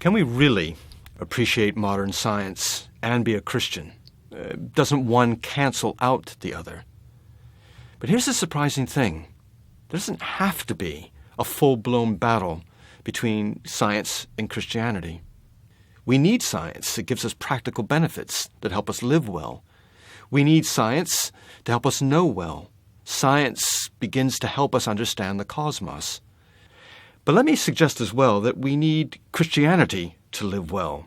Can we really appreciate modern science and be a Christian? Doesn't one cancel out the other? But here's the surprising thing. There doesn't have to be a full-blown battle between science and Christianity. We need science. It gives us practical benefits that help us live well. We need science to help us know well. Science begins to help us understand the cosmos. But let me suggest as well that we need Christianity to live well.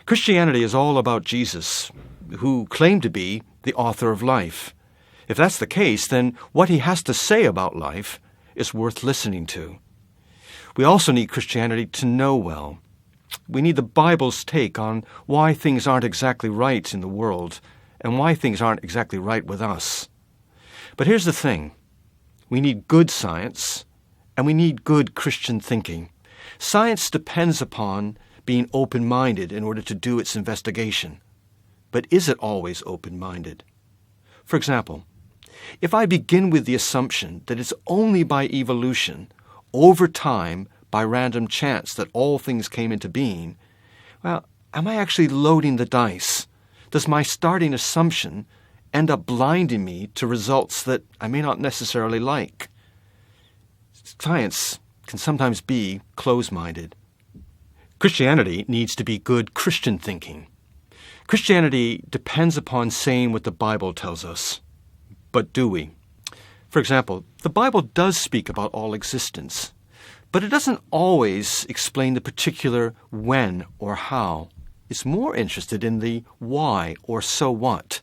Christianity is all about Jesus, who claimed to be the author of life. If that's the case, then what he has to say about life is worth listening to. We also need Christianity to know well. We need the Bible's take on why things aren't exactly right in the world and why things aren't exactly right with us. But here's the thing. We need good science and we need good Christian thinking. Science depends upon being open-minded in order to do its investigation. But is it always open-minded? For example, if I begin with the assumption that it's only by evolution, over time, by random chance that all things came into being, well, am I actually loading the dice? Does my starting assumption end up blinding me to results that I may not necessarily like? Science can sometimes be close-minded. Christianity needs to be good Christian thinking. Christianity depends upon saying what the Bible tells us. But do we? For example, the Bible does speak about all existence, but it doesn't always explain the particular when or how. It's more interested in the why or so what.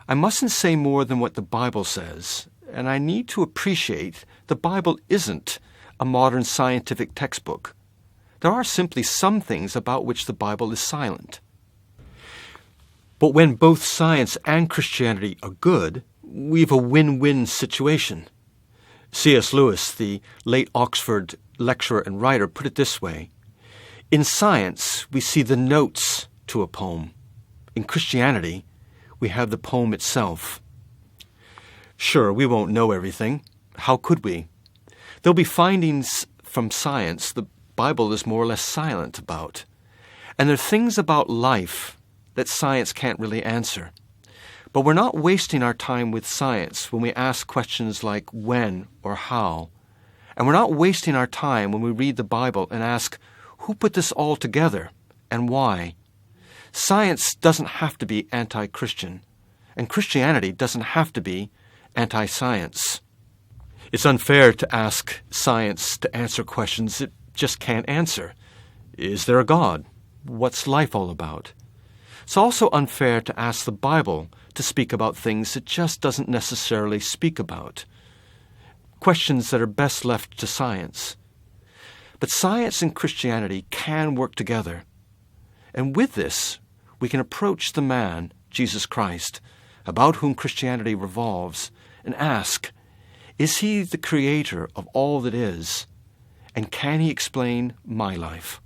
I mustn't say more than what the Bible says, and I need to appreciate the Bible isn't a modern scientific textbook. There are simply some things about which the Bible is silent. But when both science and Christianity are good, we have a win-win situation. C.S. Lewis, the late Oxford lecturer and writer, put it this way: in science, we see the notes to a poem. In Christianity, we have the poem itself. Sure, we won't know everything. How could we? There'll be findings from science the Bible is more or less silent about. And there are things about life that science can't really answer. But we're not wasting our time with science when we ask questions like when or how. And we're not wasting our time when we read the Bible and ask, who put this all together and why? Science doesn't have to be anti-Christian, and Christianity doesn't have to be anti-science. It's unfair to ask science to answer questions it just can't answer. Is there a God? What's life all about? It's also unfair to ask the Bible to speak about things it just doesn't necessarily speak about. Questions that are best left to science. But science and Christianity can work together. And with this, we can approach the man, Jesus Christ, about whom Christianity revolves, and ask, is he the creator of all that is? And can he explain my life?